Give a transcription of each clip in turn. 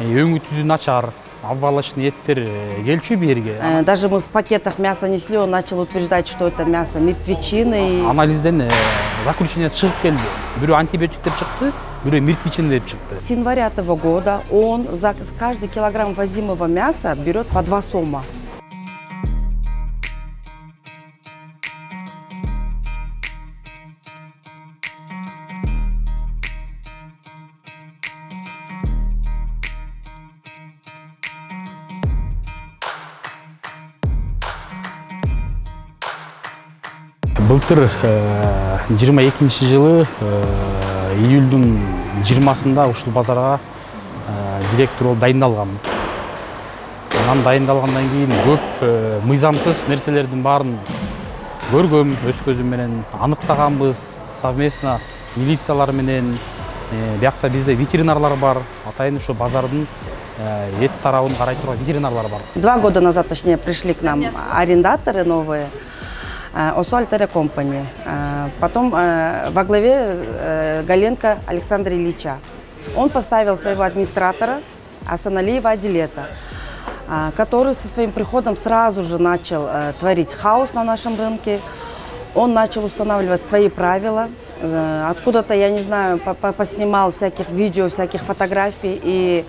Өңі түзі начар, обвалочный еттер келчү берге. Даже мы в пакетах мясо несли, он начал утверждать, что это мясо мертвечины. Анализден заключение шығып келді. Бирөө антибиотиктер шықты, бирөө мертвечины деп шықты. С января этого года он за каждый килограмм возимого мяса берет по 2 сома. Былтыр 22 жылы июльдүн 20-сында ушул базарга директор болуп дайындалгам. Анан дайындалгандан кийин көп мыйзамсыз нерселердин баарын көргөм, өз көзүм менен аныктаганбыз. Совместно милициялар менен, биякта бизде ветеринарлар бар. Атайын ушу базардын эт тарабын карай турган ветеринарлар бар. 2 года назад, точнее, пришли к нам арендаторы новые. Oswald Company. Потом во главе Галенко Александра Ильича. Он поставил своего администратора Асаналиева Адилета, который со своим приходом сразу же начал творить хаос на нашем рынке. Он начал устанавливать свои правила. Откуда-то, я не знаю, поснимал всяких видео, всяких фотографий. И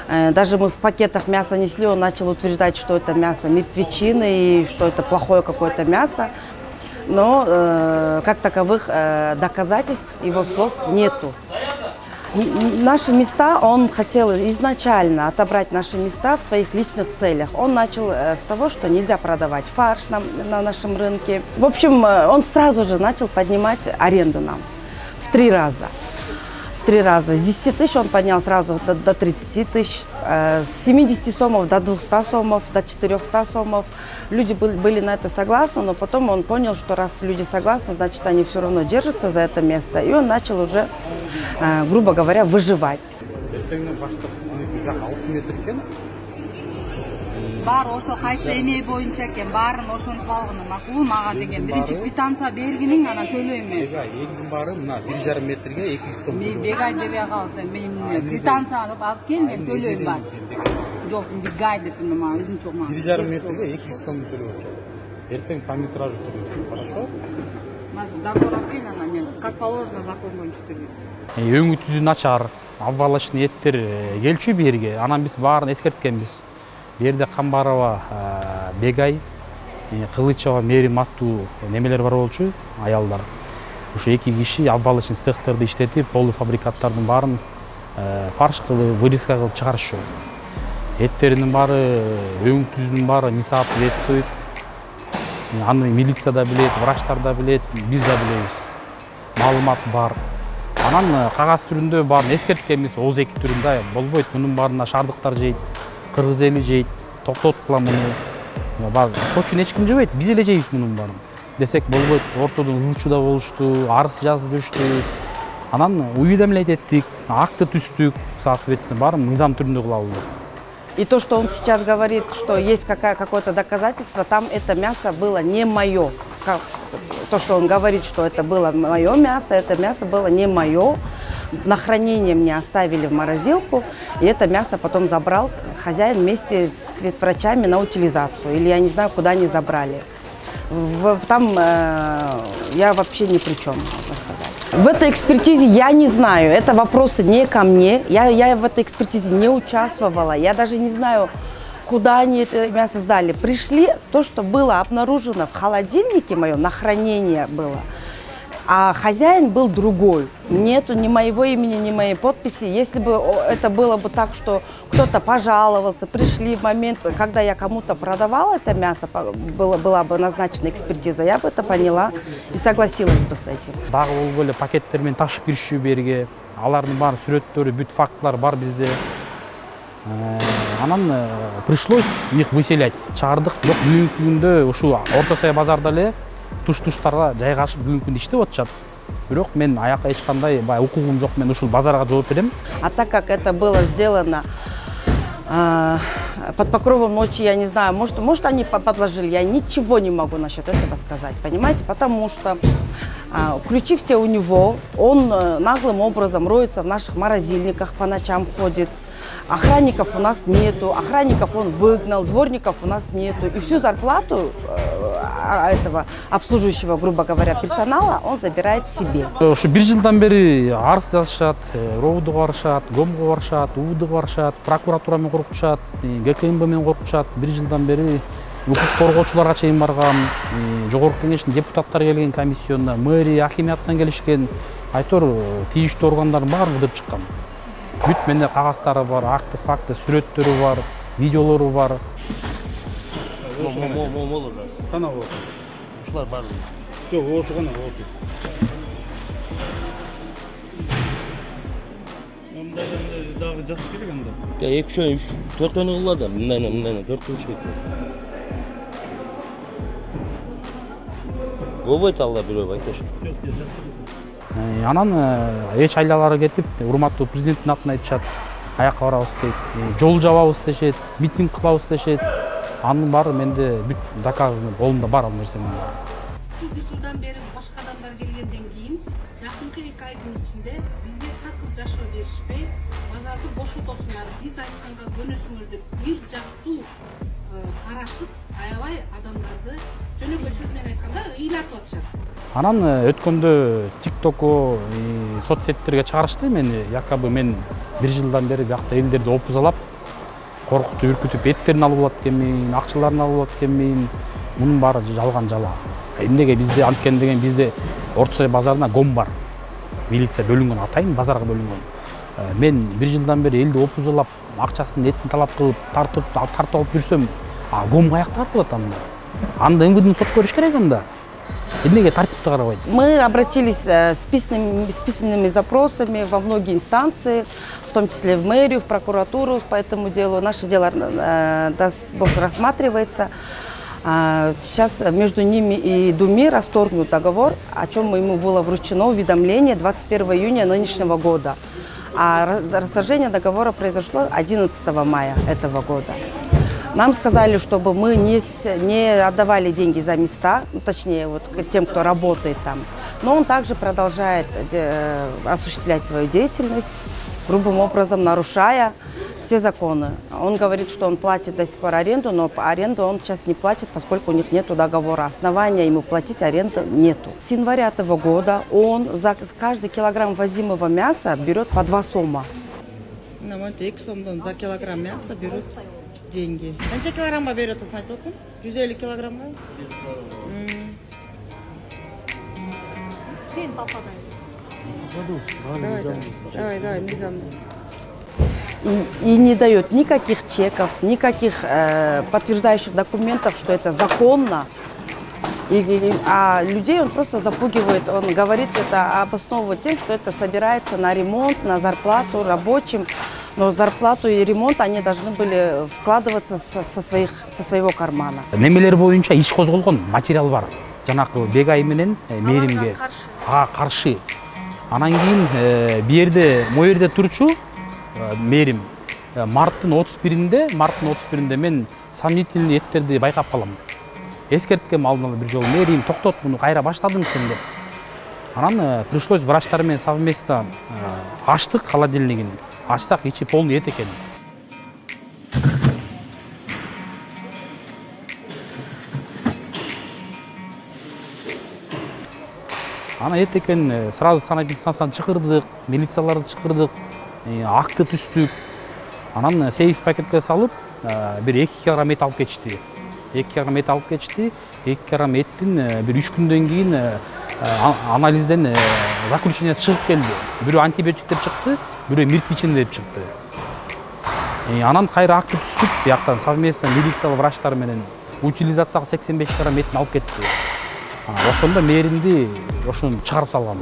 даже мы в пакетах мясо несли, он начал утверждать, что это мясо мертвечины и что это плохое какое-то мясо. Но как таковых доказательств его слов нету. Наши места, он хотел изначально отобрать наши места в своих личных целях. Он начал с того, что нельзя продавать фарш на нашем рынке. В общем, он сразу же начал поднимать аренду нам в 3 раза. В 3 раза. С 10 тысяч он поднял сразу до 30 тысяч, с 70 сомов до 200 сомов, до 400 сомов. Люди были на это согласны, но потом он понял, что раз люди согласны, значит, они все равно держатся за это место. И он начал уже, грубо говоря, выживать. Бар ошо кайсы эмей боюнча экен, баарын ошентип алган. Макул мага деген биринчи квитанция бергиниң, анан төлөйм мен. Эгдин баары мына 1,5 метрге 200 сом. Мен бегай дебей калсам, мен квитанцияны алып кел, мен төлөйм бар. Жок, бегай деп туруп мага өзүм чок мага. 1,5 метрге 200 сом төлөп атат. Эртең по метражу төлөйсүң, хорошо? Договор алып кел, анан мен как положено закон боюнча төлөйм. Өңү түзү начар, обвалочный эттер келчү берге. Анан биз баарын эскерткенбиз. Берде Камбарова Бегай, Кылычева Мерим аттуу немелер бар болчу, аялдар. Ушу 2 киши обвалочный цехтерди иштетип, полуфабрикаттардын баарын фарш кылып, вырезка кылып чыгарышчу. Эттеринин баары, өң түзүнүн баары мисап жетиспейт. Аны милиция да билет, врачтар да билет, биз да билебиз. Маалымат бар. Анан кагаз түрүндө баарын эскерткенбиз, ооз эки түрүндө болбойт. Мунун баарына шардыктар жейт. Кыргыз эли жейт, токтоткула муну. Ошон үчүн эч ким жебейт, биз эле жейбиз мунун баарын. Десек болбойт, ортодон ызылчуда болушту, арыз жазып жүрүштү. Анан уведомлять эттик, акты түздүк, соответственно, баарын мыйзам түрүндө кылабыз. И то, что он сейчас говорит, что есть какое-то доказательство, там это мясо было не мое. То, что он говорит, что это было мое мясо, это мясо было не мое. На хранение мне оставили в морозилку, и это мясо потом забрал хозяин вместе с ветврачами на утилизацию. Или я не знаю, куда они забрали. Там я вообще ни при чем, можно сказать. В этой экспертизе я не знаю, это вопросы не ко мне. Я в этой экспертизе не участвовала, я даже не знаю, куда они это мясо сдали. Пришли, то, что было обнаружено в холодильнике моем, на хранение было. А хозяин был другой. Нету ни моего имени, ни моей подписи. Если бы это было бы так, что кто-то пожаловался, пришли в момент, когда я кому-то продавала это мясо, была бы назначена экспертиза, я бы это поняла и согласилась бы с этим. Дагы болуп эле пакеттермен ташып киришүү берге, алардын баарын сүрөттөрү, бүт фактылар бар бизде. Анан пришлось их выселять. Чыгардык. Бирок бүгүнкү күндө ушу Орто Сая базарда эле туш-туштарга жайгашып бүгүнкү күндө иштеп атышат. Бирок мен аяка эч кандай укугум жок, мен ушул базарга жооп берем. А так как это было сделано под покровом ночи, я не знаю, может они подложили, я ничего не могу насчет этого сказать, понимаете, потому что ключи все у него, он наглым образом роется в наших морозильниках, по ночам ходит, охранников у нас нету, охранников он выгнал, дворников у нас нету. И всю зарплату этого обслуживающего, грубо говоря, персонала он забирает себе. Ушу 1 жылдан бери арыз жазышат, РОУ-ду барышат, ГОМго барышат, УВД барышат, прокуратура менен коркутушат, ГКМБ менен коркутушат. 1 жылдан бери укук коргоочуларга чейин барган, жогорку кеңештин депутаттары келген комиссионуна, мэрия, акимияттан келишкен, айтор тийиштүү органдардын баарын кыдырып чыккан. Бүт менде кагаздары бар, акты, факты, сүрөттөрү бар, видеолору бар. Молор. Кана болот. Ушулар бар. Жок, ошо гана болот. Мындай дагы жазыш керек анда. 2 4 кылла да, мындай 4 керек. Болбойт алла бирөө айтыш. Анан эч айлалары кетип, урматтуу президенттин атын айтышат, аякка барабыз дейт, жол жабабыз дешет, митинг кылабыз дешет. Анын баары менде бүт доказаны колумда бар ал нерсенин. Ушул 1 жылдан бери башка адамдар келгенден кийин жакынкы 2 айдын ичинде бизге такыр жашоо беришпей, базарды бошотосуңар, биз айтканга көнөсүңөр деп бир жактуу карашып, аябай адамдарды жөнөкөй сөз менен айтканда ыйлатып атышат. Анан өткөндө TikTok'о, соцсеттерге чыгарышты мени, якобы мен 1 жылдан бери бакта элдерди опузалап, коркутуп, үркүтүп, эттерин алып алат экенмин, акчаларын алып алат экенмин. Мунун баары жалган жала. Эмнеге бизде анткени деген бизде Орто Сай базарына ГОМ бар. Милиция бөлүнгөн, атайын базарга бөлүнгөн. Мен 1 жылдан бери элди опузалап, акчасын этин талап кылып, тартып алып жүрсөм, ГОМ каякта барып калат анда. Анда МВДны сот көрүш керек анда. Эмнеге тартипти карабайт? Мы обратились с письменными запросами во многие инстанции, в том числе в мэрию, в прокуратуру по этому делу. Наше дело, даст Бог, рассматривается. Сейчас между ними и Думе расторгнут договор, о чем ему было вручено уведомление 21 июня нынешнего года. А расторжение договора произошло 11 мая этого года. Нам сказали, чтобы мы не отдавали деньги за места, точнее, вот тем, кто работает там. Но он также продолжает осуществлять свою деятельность, грубым образом нарушая все законы. Он говорит, что он платит до сих пор аренду, но аренду он сейчас не платит, поскольку у них нет договора. Основания ему платить аренду нету. С января этого года он за каждый килограмм возимого мяса берет по 2 сома. За килограмм мяса берут деньги. Сколько килограмма берет, айтып отмун? 150 килограмма? Сен пападай. Давай, мизамно. И не дает никаких чеков, никаких подтверждающих документов, что это законно. А людей он просто запугивает, он говорит, это обосновывает тем, что это собирается на ремонт, на зарплату рабочим. Но зарплату и ремонт они должны были вкладываться со своего кармана. Немелер боюнча иш козголгон материал бар. Жанакы Бегай менен Мээримге каршы. Анан кийин бу жерде турчу Мээрим марттын 31-inde мен сомнительный эттерди байкап калам. Эскерткем алдын ала бир жолу Мээрим токтот, муну кайра баштадың сен деп. Анан пришлось врачтар менен совместно ачтык холодильнигин. Açsak içi polnu et eкен. Ана et eкен, сразу санайтын станцияны чакырдык, милицияларды чакырдык, акты түстүк. Анан сейф пакетке салып, бир 2 килограмм эт алып кетишти. 2 килограмм эт алып кетишти. 2 килограмм эттин бир 3 күндөн кийин анализден заключениясы чыгып келди. Бирөө антибиотиктер чыкты, бирөө мертвечина деп чыкты. Анан кайра акты түстүк, бияктан совместно милициялык врачтар менен утилизацияга 85 килограмм этин алып кетти. Ошондо Мээримди ошону чыгарып салган.